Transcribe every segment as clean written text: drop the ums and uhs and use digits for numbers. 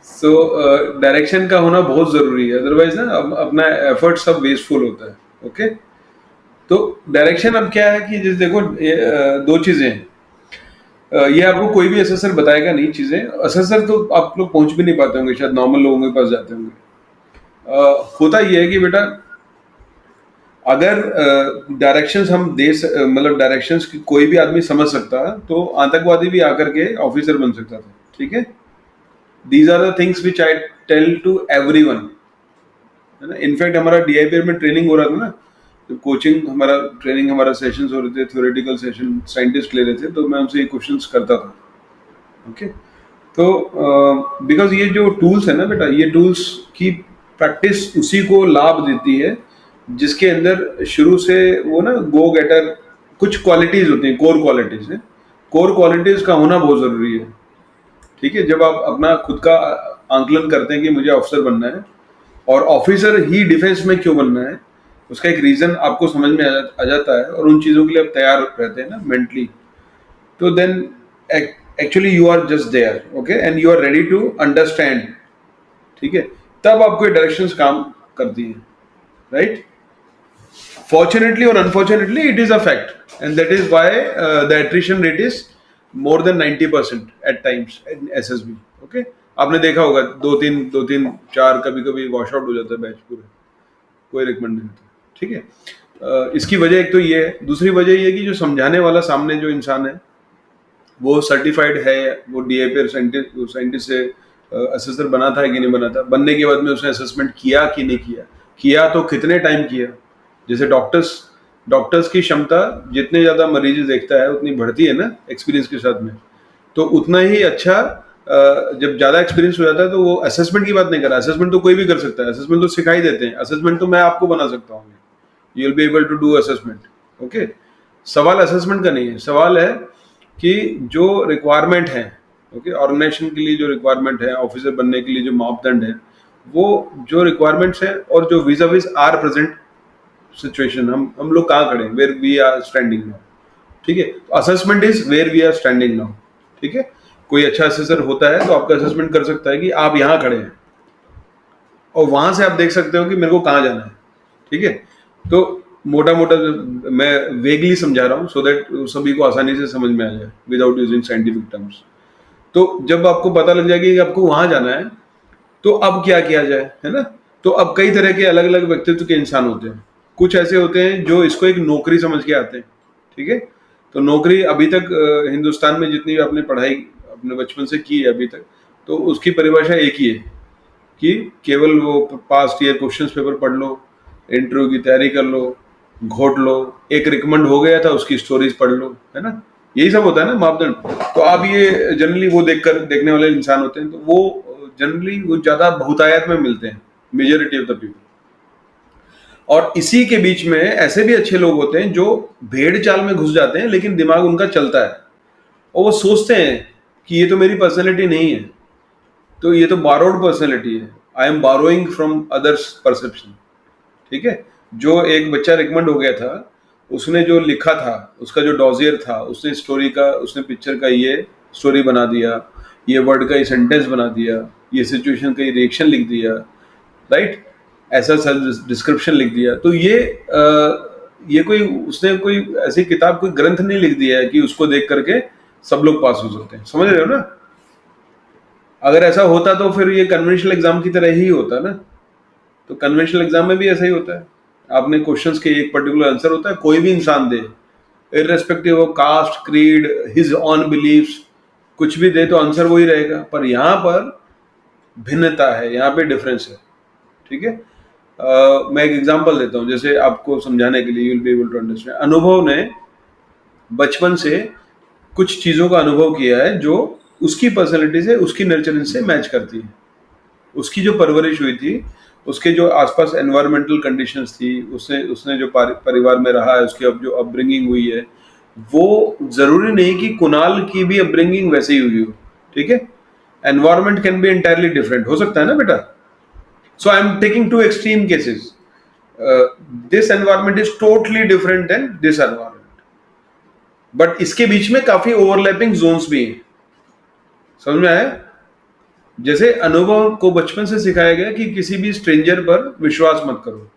So direction का होना बहुत जरूरी है, अदरवाइज ना अपना एफर्ट सब वेस्टफुल होता है। ओके, तो डायरेक्शन अब क्या है कि जैसे देखो दो चीजें हैं। ये आपको कोई भी असेसर बताएगा नहीं चीजें, असेसर तो आप लोग पहुंच भी नहीं पाते होंगे, शायद नॉर्मल लोगों के पास जाते होंगे। होता ये है कि बेटा अगर डायरेक्शंस हम मतलब डायरेक्शंस की कोई भी आदमी समझ सकता है तो आतंकवादी भी आकर के ऑफिसर बन सकता था। ठीक है, these are the things which I tell to everyone, है ना। इनफैक्ट हमारा डीआईपी में ट्रेनिंग हो रहा था ना, तो कोचिंग हमारा ट्रेनिंग हमारा सेशंस हो रहे थे, थ्योरेटिकल सेशन साइंटिस्ट ले रहे थे, तो मैं उनसे ये क्वेश्चंस करता था। ओके, तो बिकॉज ये जो टूल्स है ना बेटा, ये टूल्स की प्रैक्टिस उसी को लाभ देती है जिसके अंदर शुरू से वो ना गो गेटर कुछ क्वालिटीज होती हैं, कोर क्वालिटीज है। कोर क्वालिटीज का होना बहुत जरूरी है। ठीक है, जब आप अपना खुद का आंकलन करते हैं कि मुझे ऑफिसर बनना है और ऑफिसर ही डिफेंस में क्यों बनना है, उसका एक रीजन आपको समझ में आ जाता है और उन चीजों के लिए आप तैयार रहते हैं ना मेंटली, तो then actually you are just there. Okay, and you are ready to understand. ठीक है, तब आपको डायरेक्शंस काम करती है, राइट। फॉर्चुनेटली और unfortunately it is a fact, and that is why the attrition rate is more than 90% at times in SSB. Okay, आपने देखा होगा दो तीन चार कभी कभी वॉश आउट हो जाता है बैच पूरे, कोई रिकमेंड नहीं होता। ठीक है, इसकी वजह एक तो ये है, दूसरी वजह ये है कि जो समझाने वाला सामने जो इंसान है वो सर्टिफाइड है, वो डीएपी साइंटिस्ट से असेसर बना था कि नहीं बना था, बनने के बाद में उसने असेसमेंट किया कि नहीं किया, किया तो कितने टाइम किया। जैसे डॉक्टर्स डॉक्टर्स की क्षमता जितने ज्यादा मरीज देखता है उतनी बढ़ती है ना एक्सपीरियंस के साथ में, तो उतना ही अच्छा जब ज्यादा एक्सपीरियंस हो जाता है तो वो असेसमेंट की बात नहीं कर रहा। असेसमेंट तो कोई भी कर सकता है, असेसमेंट तो सिखाई देते हैं, असेसमेंट तो मैं आपको बना सकता हूँ, you will be able to do assessment. Okay, सवाल असेसमेंट का नहीं है, सवाल है कि जो रिक्वायरमेंट है, ओके, ऑर्गेनाइजेशन के लिए जो रिक्वायरमेंट है, ऑफिसर बनने के लिए जो मापदंड है, वो जो रिक्वायरमेंट्स है और जो vis-a-vis our present situation, हम लोग कहाँ खड़े हैं, where we are standing now. ठीक है, तो assessment is where we are standing now. ठीक है, कोई अच्छा असेसर होता है तो आपका असेसमेंट कर सकता है कि आप यहाँ खड़े हैं और वहां से आप देख सकते हो कि मेरे को कहाँ जाना है। ठीक है, तो मोटा मोटा मैं वेगली समझा रहा हूँ सो दैट सभी को आसानी से समझ में आ जाए विदाउट यूजिंग साइंटिफिक टर्म्स। तो जब आपको पता लग जाएगा कि आपको वहां जाना है तो अब क्या किया जाए, है ना। तो अब कई तरह के अलग अलग व्यक्तित्व के इंसान होते हैं। कुछ ऐसे होते हैं जो इसको एक नौकरी समझ के आते हैं। ठीक है, तो नौकरी अभी तक हिंदुस्तान में जितनी भी आपने पढ़ाई अपने बचपन से की है अभी तक, तो उसकी परिभाषा एक ही है कि केवल वो पास्ट ईयर क्वेश्चंस पेपर पढ़ लो, इंटरव्यू की तैयारी कर लो, घोट लो, एक रिकमेंड हो गया था उसकी स्टोरीज पढ़ लो, है ना। यही सब होता है ना मापदंड। तो आप ये जनरली वो देखने वाले इंसान होते हैं, तो वो जनरली वो ज्यादा बहुतायत में मिलते हैं, मेजोरिटी ऑफ द पीपल। और इसी के बीच में ऐसे भी अच्छे लोग होते हैं जो भेड़ चाल में घुस जाते हैं लेकिन दिमाग उनका चलता है और वो सोचते हैं कि ये तो मेरी पर्सनैलिटी नहीं है, तो ये तो बारोड पर्सनैलिटी है, I am burrowing from others perception. ठीक है, जो एक बच्चा रिकमेंड हो गया था, उसने जो लिखा था, उसका जो डॉजियर था, उसने स्टोरी का, उसने पिक्चर का ये स्टोरी बना दिया, ये वर्ड का ये सेंटेंस बना दिया, ये सिचुएशन का ये रिएक्शन लिख दिया, राइट, ऐसा सब डिस्क्रिप्शन लिख दिया। तो ये कोई उसने कोई ऐसी किताब, कोई ग्रंथ नहीं लिख दिया है कि उसको देख करके सब लोग पास हो सकते हैं, समझ रहे हो ना। अगर ऐसा होता तो फिर ये कन्वेंशनल एग्जाम की तरह ही होता ना। तो कन्वेंशनल एग्जाम में भी ऐसा ही होता है, आपने क्वेश्चंस के एक पर्टिकुलर आंसर होता है, कोई भी इंसान दे, irrespective of caste, creed, his own beliefs, कुछ भी दे तो आंसर वही रहेगा। पर यहाँ पर भिन्नता है, यहाँ पे डिफरेंस है। ठीक है, मैं एक एग्जांपल देता हूँ जैसे आपको समझाने के लिए, you will be able to understand. Anubhav ने बचपन से कुछ चीजों का अनुभव किया है जो उसकी पर्सनैलिटी से, उसकी नर्चरेंस से मैच करती है। उसकी जो परवरिश हुई थी, उसके जो आसपास एनवायरमेंटल कंडीशंस थी, उसने उसने जो परिवार में रहा है, उसकी अब जो अपब्रिंगिंग हुई है, वो जरूरी नहीं कि कुणाल की भी अपब्रिंगिंग वैसे ही हुई हो। ठीक है, environment can be entirely different, हो सकता है ना बेटा। So I am taking to extreme cases, this environment is totally different than this environment, but इसके बीच में काफी ओवरलैपिंग जोन्स भी हैं। समझ में आया। जैसे अनुभव को बचपन से सिखाया गया कि किसी भी स्ट्रेंजर पर विश्वास मत करो,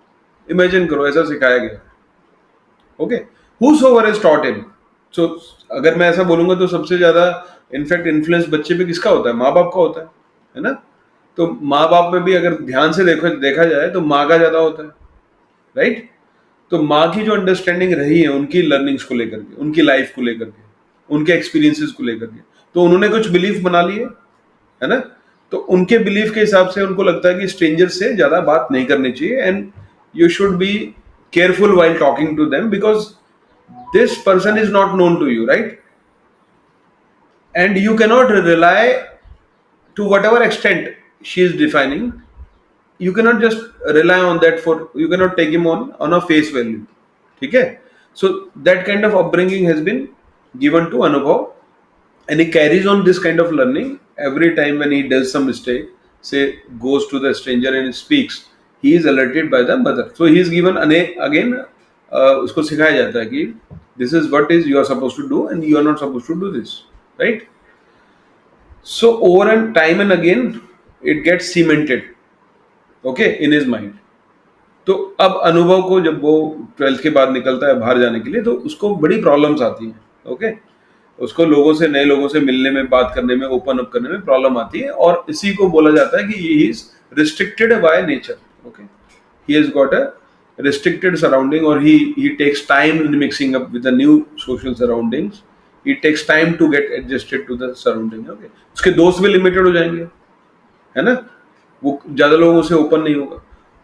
इमेजिन करो ऐसा सिखाया गया, okay, whosoever has taught him. So अगर मैं ऐसा बोलूंगा तो सबसे ज्यादा इनफैक्ट इन्फ्लुएंस बच्चे पे किसका होता है? माँ बाप का होता है ना? तो माँ बाप में भी अगर ध्यान से देखा जाए तो माँ का ज्यादा होता है, राइट? तो माँ की जो अंडरस्टैंडिंग रही है उनकी लर्निंग्स को लेकर के, उनकी लाइफ को लेकर के, उनके एक्सपीरियंसेस को लेकर के, तो उन्होंने कुछ बिलीफ बना लिए, है ना? तो उनके बिलीफ के हिसाब से उनको लगता है कि स्ट्रेंजर से ज्यादा बात नहीं करनी चाहिए, and you should be careful while talking to them because this person is not known to you, right? And you cannot rely, to whatever extent she is defining, you cannot just rely on that, for you cannot take him on a face value, ठीक है? So that kind of upbringing has been given to Anubhav, and he carries on this kind of learning every time when he does some mistake, say goes to the stranger and speaks, he is alerted by the mother, so he is given again उसको सिखाया जाता है कि this is what is you are supposed to do and you are not supposed to do this, right? So over and time and again it gets cemented, okay, in his mind. तो अब अनुभव को जब वो 12th के बाद निकलता है बाहर जाने के लिए तो उसको बड़ी प्रॉब्लम्स आती हैं, ओके, उसको लोगों से, नए लोगों से मिलने में, बात करने में, ओपन अप करने में प्रॉब्लम आती है, और इसी को बोला जाता है कि he is restricted by nature, okay, he has got a restricted surrounding, or he takes time in mixing up with the new social surroundings, he takes time to get adjusted to the surrounding, okay, उसके दोस्त भी limited हो जाएंगे, है ना, वो ज्यादा लोगों से ओपन नहीं होगा।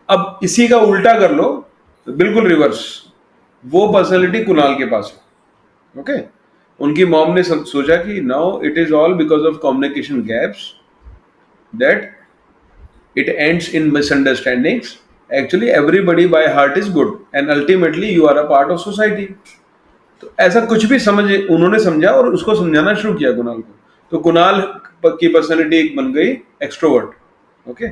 अब इसी का उल्टा कर लो, बिल्कुल रिवर्स, वो पर्सनैलिटी कुणाल के पास है, ओके, उनकी मॉम ने सोचा कि now it is all because of communication gaps that it ends in misunderstandings. Actually everybody by heart is good and ultimately you are a part of society. तो ऐसा कुछ भी उन्होंने समझा और उसको समझाना शुरू किया कुणाल को, तो कुणाल की पर्सनैलिटी एक बन गई extrovert, okay,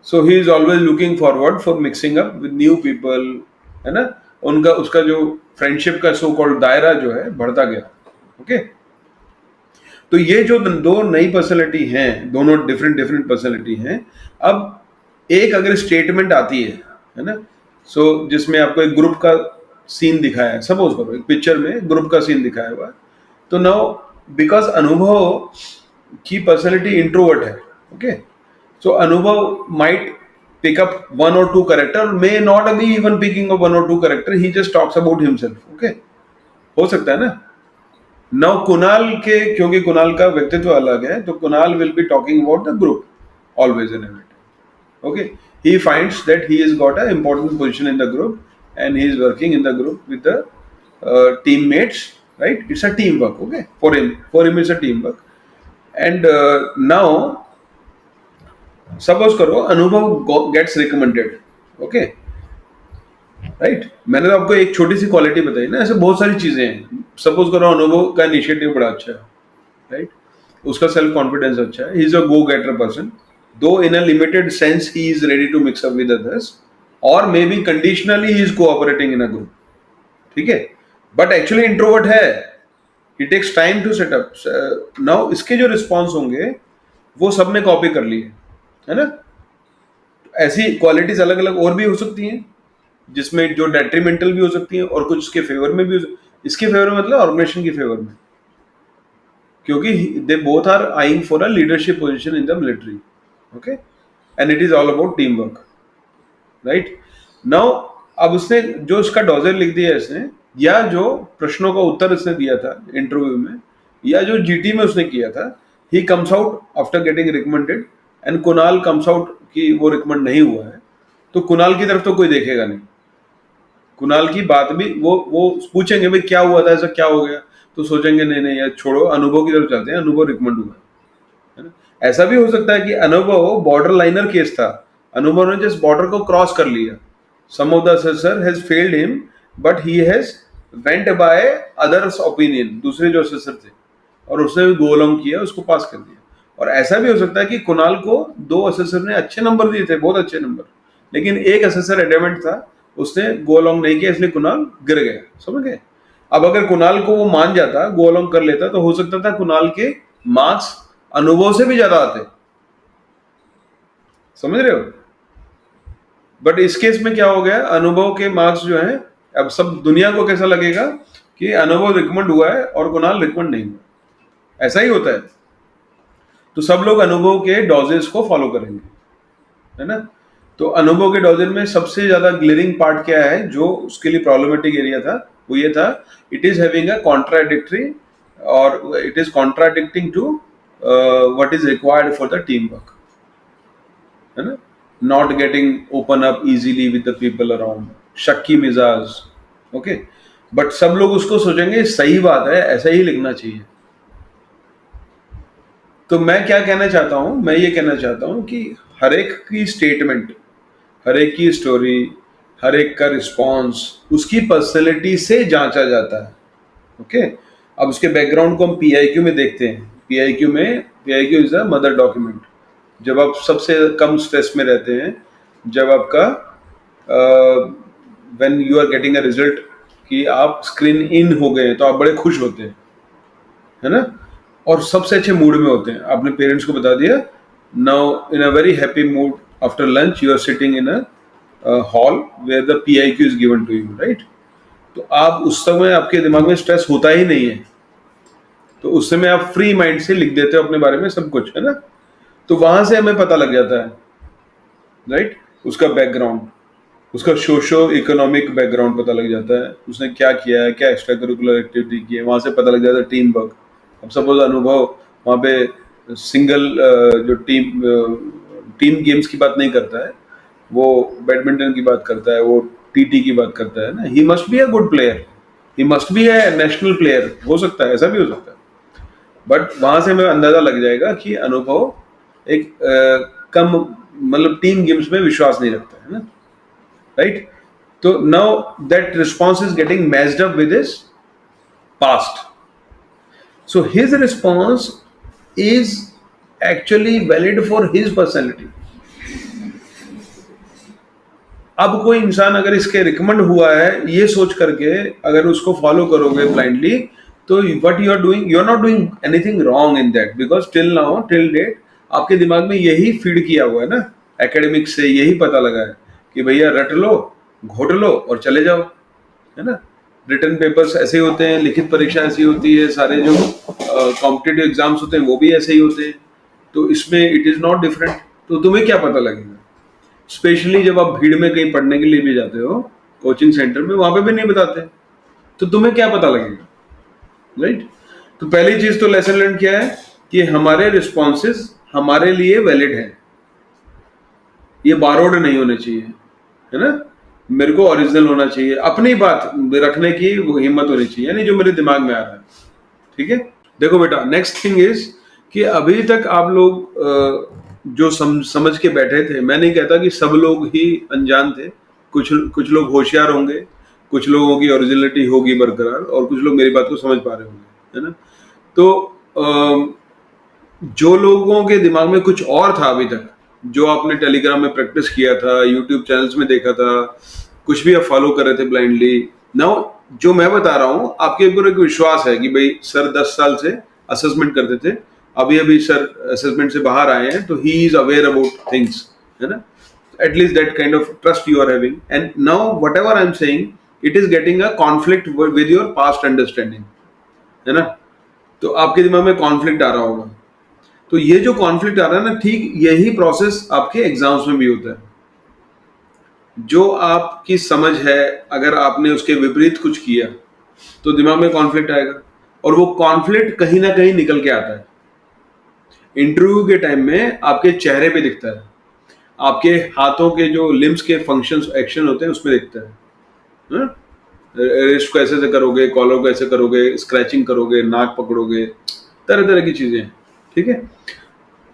so he is always looking forward for mixing up with new people, है ना, उनका उसका जो फ्रेंडशिप का सो कॉल्ड दायरा जो है बढ़ता गया, ओके। तो ये जो दो नई पर्सनैलिटी हैं, दोनों डिफरेंट डिफरेंट पर्सनैलिटी हैं, अब एक अगर स्टेटमेंट आती है ना, सो जिसमें आपको एक ग्रुप का सीन दिखाया है, सपोज करो एक पिक्चर में ग्रुप का सीन दिखाया हुआ है, तो नाउ बिकॉज अनुभव की पर्सनैलिटी इंट्रोवर्ट है, ओके, सो अनुभव might pick up one or two character, may not be even picking up one or two character, he just talks about himself, okay, हो सकता है ना। नाउ कुणाल के, क्योंकि कुणाल का व्यक्तित्व अलग है, तो Kunal will be talking about the group always in everything, okay, he finds that he is got a important position in the group and he is working in the group with the teammates, right, it's a team work, okay, for him it's a team work. And now suppose करो अनुभव gets recommended, okay, right, मैंने तो आपको एक छोटी सी quality बताई ना, ऐसे बहुत सारी चीजें हैं। सपोज करो अनुभव का इनिशिएटिव बड़ा अच्छा है, राइट, उसका सेल्फ कॉन्फिडेंस अच्छा है, he is a go getter person, though in a limited sense he is ready to mix up with others, और maybe conditionally he is cooperating in a group, ठीक है, but actually introvert है, he takes time to set up. Now इसके जो response होंगे वो सबने copy कर लिए, है ना। ऐसी क्वालिटीज अलग अलग और भी हो सकती हैं, जिसमें जो डेट्रीमेंटल भी हो सकती है और कुछ इसके फेवर में भी इसके फेवर में मतलब ऑर्गेनाइजेशन के फेवर में, क्योंकि they both are eyeing for a leadership position in the military, okay, and it is all about team work, right. Now अब उसने जो उसका डॉजर लिख दिया इसने, या जो प्रश्नों का उत्तर इसने दिया था इंटरव्यू में, या जो जीटी में उसने किया था, he comes out after getting recommended and Kunal comes out कि वो रिकमेंड नहीं हुआ है, तो कुणाल की तरफ तो कोई देखेगा नहीं, कुणाल की बात भी वो पूछेंगे भाई क्या हुआ था, ऐसा क्या हो गया, तो सोचेंगे नहीं नहीं यार छोड़ो, अनुभव की तरफ चलते हैं, अनुभव रिकमेंड हुआ है ना। ऐसा भी हो सकता है कि अनुभव बॉर्डर लाइनर केस था, अनुभव ने जस्ट बॉर्डर को क्रॉस कर लिया, some of the assessor has failed him but he has went by others opinion, दूसरे जो असेसर थे, और उसने भी गो अलोंग किया, उसको पास कर दिया। और ऐसा भी हो सकता है कि कुणाल को दो असेसर ने अच्छे नंबर दिए थे, बहुत अच्छे नंबर, लेकिन एक असेसर एडमेंट था, उसने गो अलोंग नहीं किया, इसलिए कुणाल गिर गया, समझ गए। अब अगर कुणाल को वो मान जाता, गो अलोंग कर लेता, तो हो सकता था कुणाल के मार्क्स अनुभव से भी ज्यादा आते, समझ रहे हो? बट इस केस में क्या हो गया, अनुभव के मार्क्स जो हैं, अब सब दुनिया को कैसा लगेगा कि अनुभव रिकमेंड हुआ है और कुणाल रिकमेंड नहीं हुआ, ऐसा ही होता है। तो सब लोग अनुभव के डोजेस को फॉलो करेंगे, है ना? तो अनुभव के डोजेज में सबसे ज्यादा ग्लेरिंग पार्ट क्या है, जो उसके लिए प्रॉब्लमेटिक एरिया था, वो ये था, it is having a contradictory, और it is contradicting to what is required for the team work, है ना? Not getting open up easily with the people around, शक्की मिजाज, ओके। बट सब लोग उसको सोचेंगे सही बात है, ऐसा ही लिखना चाहिए। तो मैं क्या कहना चाहता हूं, मैं ये कहना चाहता हूं कि हर एक की स्टेटमेंट, हर एक की स्टोरी, हर एक का रिस्पॉन्स उसकी पर्सनैलिटी से जांचा जाता है, ओके। अब उसके बैकग्राउंड को हम पीआईक्यू में देखते हैं। PIQ is a mother document. जब आप सबसे कम स्ट्रेस में रहते हैं, जब आपका when you are getting a result कि आप स्क्रीन इन हो गए हैं, तो आप बड़े खुश होते हैं, है ना? और सबसे अच्छे मूड में होते हैं। आपने पेरेंट्स को बता दिया, now in a very happy mood after lunch you are sitting in a hall where the PIQ is given to you, right? तो आप उस समय आपके दिमाग में स्ट्रेस होता ही नहीं है, तो उस समय आप फ्री माइंड से लिख देते हो अपने बारे में सब कुछ, है ना? तो वहां से हमें पता लग जाता है, राइट, उसका बैकग्राउंड, उसका सोशो इकोनॉमिक बैकग्राउंड पता लग जाता है, उसने क्या किया है, क्या एक्स्ट्रा करिकुलर एक्टिविटी की है, वहां से पता लग जाता है टीम वर्क। अब सपोज अनुभव वहां पे सिंगल जो टीम गेम्स की बात नहीं करता है, वो बैडमिंटन की बात करता है, वो टीटी की बात करता है ना। He must be a good player, he must be a national player, हो सकता है, ऐसा भी हो सकता है। बट वहां से हमें अंदाजा लग जाएगा कि अनुभव एक कम, मतलब टीम गेम्स में विश्वास नहीं रखता है ना, राइट? तो now that response is getting matched up with his past, so his response is actually valid for his personality. अब कोई इंसान अगर इसके रिकमेंड हुआ है ये सोच करके अगर उसको फॉलो करोगे ब्लाइंडली, तो what you are doing, you are not doing anything wrong in that, because till now, till date आपके दिमाग में यही फीड किया हुआ है ना, एकेडमिक से यही पता लगा है कि भैया रट लो, घोट लो और चले जाओ, है ना? रिटर्न पेपर्स ऐसे ही होते हैं, लिखित परीक्षा ऐसी होती है, सारे जो कॉम्पिटेटिव एग्जाम्स होते हैं वो भी ऐसे ही होते हैं। तो इसमें इट इज नॉट डिफरेंट। तो तुम्हें क्या पता लगेगा, स्पेशली जब आप भीड़ में कहीं पढ़ने के लिए भी जाते हो, कोचिंग सेंटर में, वहां पे भी नहीं बताते, तो तुम्हें क्या पता लगेगा, राइट? तो पहली चीज तो लेसन लर्न क्या है कि हमारे रिस्पॉन्सेज हमारे लिए वैलिड है, ये बारोड नहीं होने चाहिए, है ना? मेरे को ओरिजिनल होना चाहिए, अपनी बात रखने की वो हिम्मत होनी चाहिए, यानी जो मेरे दिमाग में आ रहा है, ठीक है? देखो बेटा, नेक्स्ट थिंग इज कि अभी तक आप लोग जो समझ के बैठे थे, मैं नहीं कहता कि सब लोग ही अनजान थे, कुछ कुछ लोग होशियार होंगे, कुछ लोगों की ओरिजिनलिटी होगी बरकरार, और कुछ लोग मेरी बात को समझ पा रहे होंगे, है ना? तो जो लोगों के दिमाग में कुछ और था अभी तक, जो आपने टेलीग्राम में प्रैक्टिस किया था, यूट्यूब चैनल्स में देखा था, कुछ भी आप फॉलो कर रहे थे ब्लाइंडली, नाउ जो मैं बता रहा हूं आपके ऊपर एक विश्वास है कि भाई सर 10 साल से असेसमेंट करते थे, अभी अभी सर असेसमेंट से बाहर आए हैं, तो he is aware about things, है ना? At least that kind of trust you are having, and now whatever I am saying, it is getting a conflict with your past understanding, है ना? तो आपके दिमाग में कॉन्फ्लिक्ट आ रहा होगा। तो ये जो कॉन्फ्लिक्ट आ रहा है ना, ठीक यही प्रोसेस आपके एग्जाम्स में भी होता है। जो आपकी समझ है, अगर आपने उसके विपरीत कुछ किया तो दिमाग में कॉन्फ्लिक्ट आएगा, और वो कॉन्फ्लिक्ट कहीं ना कहीं निकल के आता है। इंटरव्यू के टाइम में आपके चेहरे पे दिखता है, आपके हाथों के जो लिम्स के फंक्शंस एक्शन होते हैं उसमें दिखता है। रिस्ट को ऐसे से करोगे, कॉलर को ऐसे करोगे, स्क्रैचिंग करोगे, नाक पकड़ोगे, तरह तरह की चीजें, ठीक है?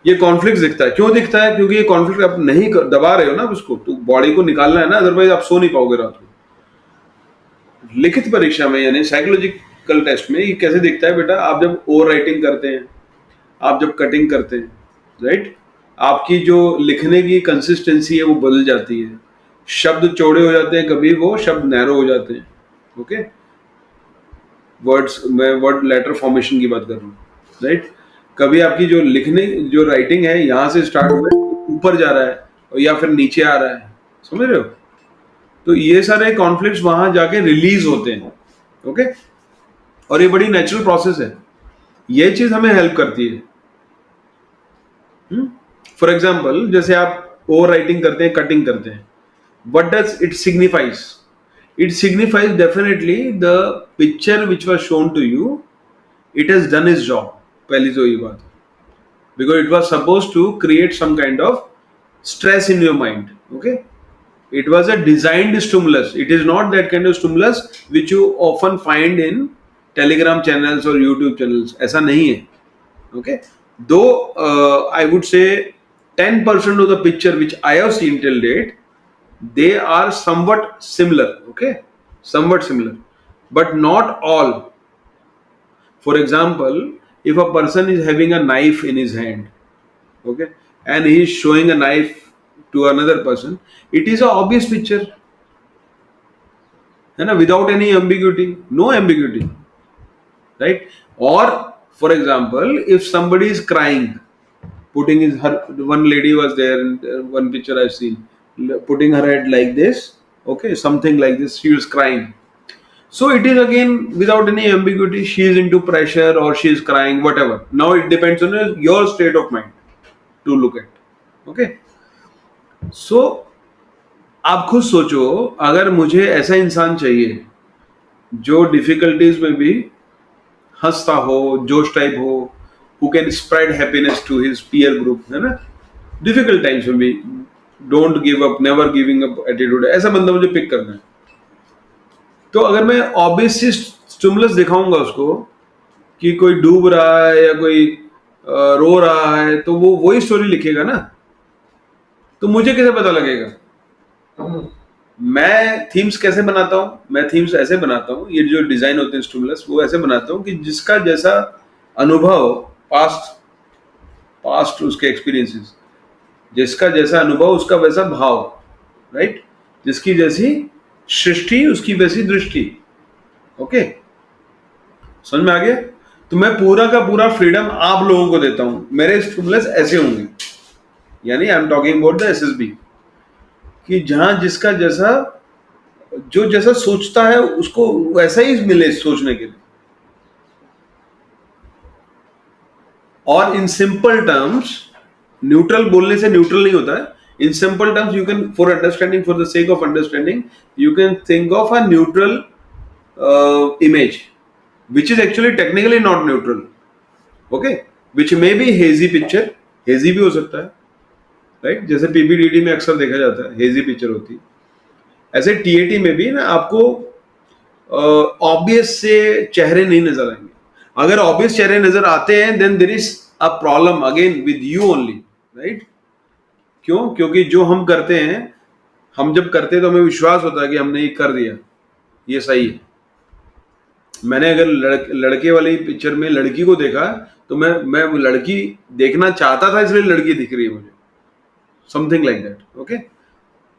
ये कॉन्फ्लिक्ट दिखता है। क्यों दिखता है? क्योंकि ये कॉन्फ्लिक्ट आप नहीं दबा रहे हो ना उसको, तो बॉडी को निकालना है ना, अदरवाइज आप सो नहीं पाओगे रात को। लिखित परीक्षा में यानी साइकोलॉजिकल टेस्ट में ये कैसे दिखता है बेटा, आप जब ओवर राइटिंग करते हैं, आप जब कटिंग करते हैं, राइट, आपकी जो लिखने की कंसिस्टेंसी है वो बदल जाती है, शब्द चौड़े हो जाते हैं, कभी वो शब्द नैरो हो जाते हैं, ओके? वर्ड्स, मैं वर्ड लेटर फॉर्मेशन की बात कर रहा हूँ, राइट? कभी आपकी जो लिखने, जो राइटिंग है यहाँ से स्टार्ट हुआ है ऊपर जा रहा है, या फिर नीचे आ रहा है, समझ रहे हो? तो ये सारे कॉन्फ्लिक्ट्स वहां जाके रिलीज होते हैं, ओके। और ये बड़ी नेचुरल प्रोसेस है, ये चीज हमें हेल्प करती है। फॉर एग्जाम्पल, जैसे आप ओवर राइटिंग करते हैं, कटिंग करते हैं, what does it signifies? It signifies definitely the picture which was shown to you, it has done its job. पहली तो ये बात, because it was supposed to create some kind of stress in your mind, okay? It was a designed stimulus. It is not that kind of stimulus which you often find in Telegram channels or YouTube channels. ऐसा नहीं है, okay? Though I would say 10% of the picture which I have seen till date, they are somewhat similar, okay, somewhat similar, but not all. For example, if a person is having a knife in his hand, okay, and he is showing a knife to another person, it is a obvious picture, है ना, without any ambiguity, no ambiguity, right? Or for example, if somebody is crying, putting his her one lady was there in one picture I've seen, putting her head like this, okay, something like this, she was crying. So it is again without any ambiguity, she is into pressure or she is crying, whatever. Now it depends on your state of mind to look at, okay? So आप खुद सोचो, अगर मुझे ऐसा इंसान चाहिए जो difficulties में भी हंसता हो, जोश टाइप हो, who can spread happiness to his peer group, है ना, डिफिकल्ट टाइम्स में भी don't give up, never giving up attitude, ऐसा बंदा मुझे पिक करना है। तो अगर मैं ऑब्वियस स्टिमुलस दिखाऊंगा उसको कि कोई डूब रहा है या कोई रो रहा है, तो वो वही स्टोरी लिखेगा ना, तो मुझे कैसे पता लगेगा? मैं थीम्स कैसे बनाता हूँ? मैं थीम्स ऐसे बनाता हूँ, ये जो डिजाइन होते हैं स्टिमुलस, वो ऐसे बनाता हूँ कि जिसका जैसा अनुभव, पास्ट उसके एक्सपीरियंसेस, जिसका जैसा अनुभव उसका वैसा भाव, राइट? जिसकी जैसी सृष्टि उसकी वैसी दृष्टि, ओके, समझ में आ गया? तो मैं पूरा का पूरा फ्रीडम आप लोगों को देता हूं, मेरे स्टिमुलस ऐसे होंगे, यानी I am talking about the SSB, कि जहां जिसका जैसा, जो जैसा सोचता है उसको वैसा ही मिले सोचने के लिए। और इन सिंपल टर्म्स, न्यूट्रल बोलने से न्यूट्रल नहीं होता है, in simple terms you can, for understanding, for the sake of understanding, you can think of a neutral image which is actually technically not neutral, okay, which may be hazy picture, hazy भी हो सकता है, right? जैसे पीपीडीडी में अक्सर देखा जाता है hazy पिक्चर होती है, ऐसे टीएटी में भी ना आपको ऑब्वियस से चेहरे नहीं नजर आएंगे। अगर ऑब्वियस चेहरे नजर आते हैं then there is a problem again with you only, right? क्यों? क्योंकि जो हम करते हैं, हम जब करते हैं तो हमें विश्वास होता है कि हमने ये कर दिया, ये सही है। मैंने अगर लड़के वाली पिक्चर में लड़की को देखा, तो मैं लड़की देखना चाहता था, इसलिए लड़की दिख रही है मुझे, समथिंग लाइक दैट, ओके।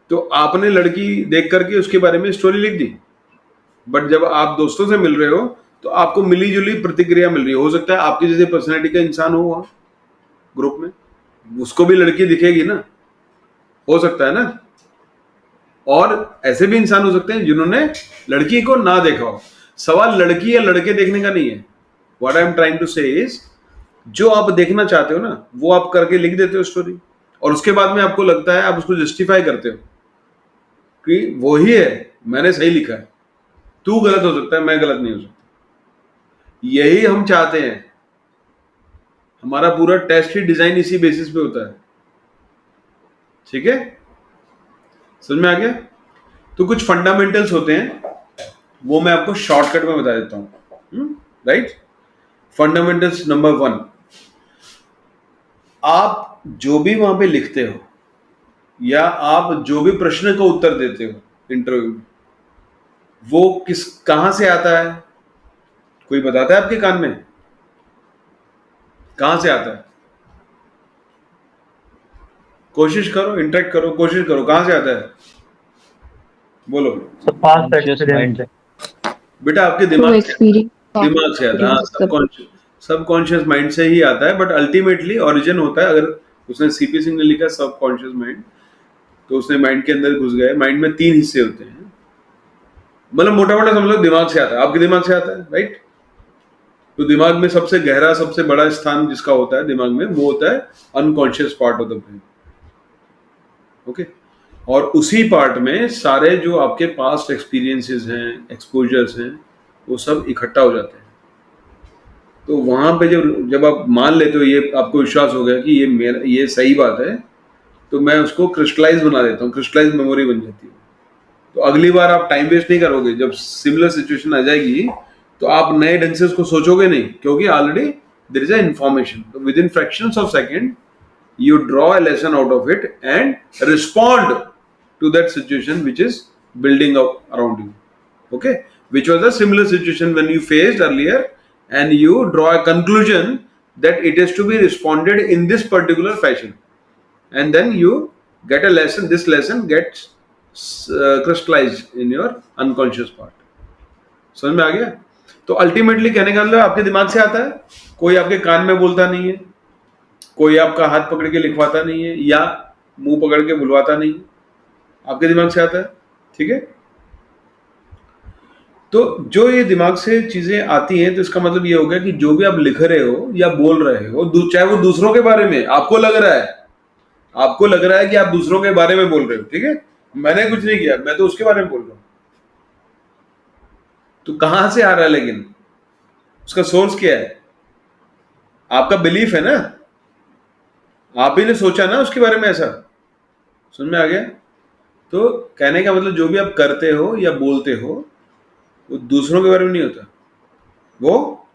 तो आपने लड़की देख करके उसके बारे में स्टोरी लिख दी, बट जब आप दोस्तों से मिल रहे हो तो आपको मिली जुली प्रतिक्रिया मिल रही है। हो सकता है आपकी जैसे पर्सनैलिटी का इंसान हो वहां ग्रुप में, उसको भी लड़की दिखेगी ना, हो सकता है ना। और ऐसे भी इंसान हो सकते हैं जिन्होंने लड़की को ना देखा हो। सवाल लड़की या लड़के देखने का नहीं है। What I am trying to say is, जो आप देखना चाहते हो ना, वो आप करके लिख देते हो स्टोरी, और उसके बाद में आपको लगता है, आप उसको जस्टिफाई करते हो कि वो ही है, मैंने सही लिखा है, तू गलत हो सकता है, मैं गलत नहीं हो सकता। यही हम चाहते हैं। हमारा पूरा टेस्ट ही डिजाइन इसी बेसिस पे होता है, ठीक है? समझ में आ गया? तो कुछ फंडामेंटल्स होते हैं, वो मैं आपको शॉर्टकट में बता देता हूं, राइट? फंडामेंटल्स नंबर 1, आप जो भी वहां पे लिखते हो या आप जो भी प्रश्न का उत्तर देते हो इंटरव्यू में, वो कहां से आता है? कोई बताता है आपके कान में? कहां से आता है? कोशिश करो, इंटरेक्ट करो, कोशिश करो, कहां से आता है? बोलो बेटा, आपके दिमाग से आता है, सबकॉन्शियस माइंड से ही आता है, बट अल्टीमेटली ओरिजिन होता है, अगर उसने सीपी सिंह ने लिखा सबकॉन्शियस माइंड, तो उसने माइंड के अंदर घुस गए। माइंड में 3 हिस्से होते हैं, मतलब मोटा मोटा समझ लो दिमाग से आता है, आपके दिमाग से आता है, राइट। तो दिमाग में सबसे गहरा, सबसे बड़ा स्थान जिसका होता है दिमाग में, वो होता है unconscious part of the brain. Okay. और उसी पार्ट में सारे जो आपके पास्ट एक्सपीरियंसेस हैं, एक्सपोजर्स हैं, वो सब इकट्ठा हो जाते हैं। तो वहां पे जब आप मान लेते हो, ये आपको विश्वास हो गया कि ये सही बात है, तो मैं उसको क्रिस्टलाइज बना देता हूँ, क्रिस्टलाइज मेमोरी बन जाती है। तो अगली बार आप टाइम वेस्ट नहीं करोगे। जब सिमिलर सिचुएशन आ जाएगी तो आप नए ढंग से उसको सोचोगे नहीं, क्योंकि already there is a information. तो within fractions of second you draw a lesson out of it and respond to that situation which is building up around you. Okay, which was a similar situation when you faced earlier, and you draw a conclusion that it is to be responded in this particular fashion, and then you get a lesson. This lesson gets crystallized in your unconscious part. समझ में आ गया? तो ultimately कहने का मतलब आपके दिमाग से आता है, कोई आपके कान में बोलता नहीं है, कोई आपका हाथ पकड़ के लिखवाता नहीं है, या मुंह पकड़ के बुलवाता नहीं है, आपके दिमाग से आता है। ठीक है। तो जो ये दिमाग से चीजें आती हैं, तो इसका मतलब ये हो गया कि जो भी आप लिख रहे हो या बोल रहे हो, चाहे वो दूसरों के बारे में आपको लग रहा है, कि आप दूसरों के बारे में बोल रहे हो, ठीक है, मैंने कुछ नहीं किया, मैं तो उसके बारे में बोल रहा हूं। तो कहां से आ रहा है, लेकिन उसका सोर्स क्या है? आपका बिलीफ है ना, आप ही ने सोचा ना उसके बारे में ऐसा। समझ में आ गया? तो कहने का मतलब जो भी आप करते हो या बोलते हो, वो दूसरों के बारे में नहीं होता, वो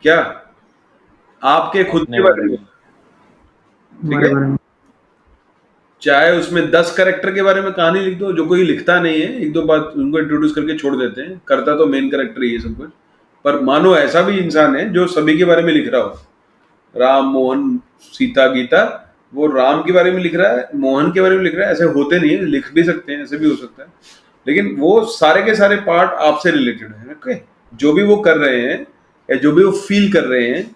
क्या आपके खुद के बारे में। ठीक है। चाहे उसमें 10 कैरेक्टर के बारे में कहानी लिख दो, जो कोई लिखता नहीं है, एक दो बात उनको इंट्रोड्यूस करके छोड़ देते हैं, करता तो मेन कैरेक्टर ही है सब कुछ। पर मानो ऐसा भी इंसान है जो सभी के बारे में लिख रहा हो, राम, मोहन, सीता, गीता, वो राम के बारे में लिख रहा है, मोहन के बारे में लिख रहा है, ऐसे होते नहीं है, लिख भी सकते हैं, ऐसे भी हो सकता है, लेकिन वो सारे के सारे पार्ट आपसे रिलेटेड है। ओके। जो भी वो कर रहे हैं, या जो भी वो फील कर रहे हैं,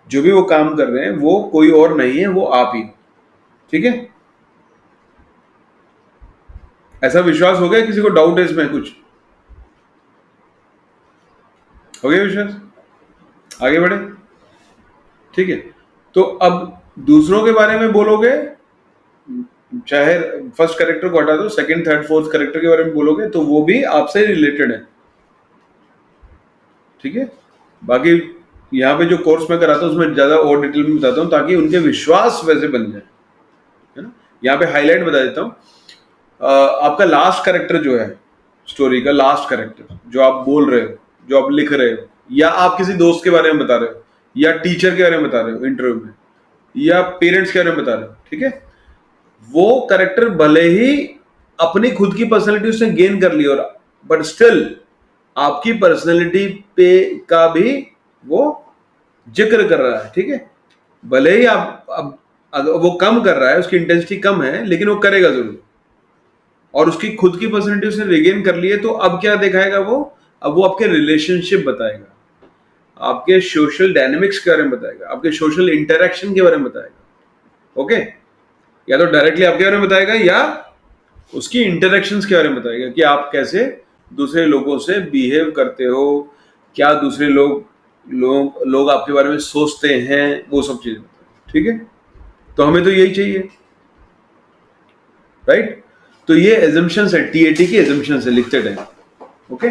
जो भी वो काम कर रहे हैं, वो कोई और नहीं है, वो आप ही। ठीक है। ऐसा विश्वास हो गया? किसी को डाउट है इसमें कुछ? हो गया विश्वास? आगे बढ़े। ठीक है। तो अब दूसरों के बारे में बोलोगे, चाहे फर्स्ट कैरेक्टर को हटा दो, सेकंड, थर्ड, फोर्थ कैरेक्टर के बारे में बोलोगे, तो वो भी आपसे रिलेटेड है। ठीक है। बाकी यहाँ पे जो कोर्स मैं कराता हूँ उसमें ज्यादा और डिटेल में बताता हूँ, ताकि उनके विश्वास वैसे बन जाए, है ना। यहाँ पे हाईलाइट बता देता हूँ। आपका लास्ट कैरेक्टर जो है, स्टोरी का लास्ट कैरेक्टर, जो आप बोल रहे हो, जो आप लिख रहे हो, या आप किसी दोस्त के बारे में बता रहे हो, या टीचर के बारे में बता रहे हो इंटरव्यू में, या पेरेंट्स के बारे में बता रहे हो, ठीक है, वो कैरेक्टर भले ही अपनी खुद की पर्सनैलिटी उसने गेन कर ली, और बट स्टिल आपकी पर्सनैलिटी पे का भी वो जिक्र कर रहा है। ठीक है। भले ही आप अब वो कम कर रहा है, उसकी इंटेंसिटी कम है, लेकिन वो करेगा जरूर, और उसकी खुद की पर्सनैलिटी उसने रिगेन कर ली है। तो अब क्या दिखाएगा वो? अब वो आपके रिलेशनशिप बताएगा, आपके सोशल डायनेमिक्स के बारे में बताएगा, आपके सोशल इंटरेक्शन के बारे में बताएगा। ओके। या तो डायरेक्टली आपके बारे में बताएगा, या उसकी इंटरेक्शंस के बारे में बताएगा, कि आप कैसे दूसरे लोगों से बिहेव करते हो, क्या दूसरे लोग आपके बारे में सोचते हैं, वो सब चीजें। ठीक है। तो हमें तो यही चाहिए, राइट। तो ये एजम्पशंस है, टीएटी की एजम्पशंस है, लिखते टाइम। ओके।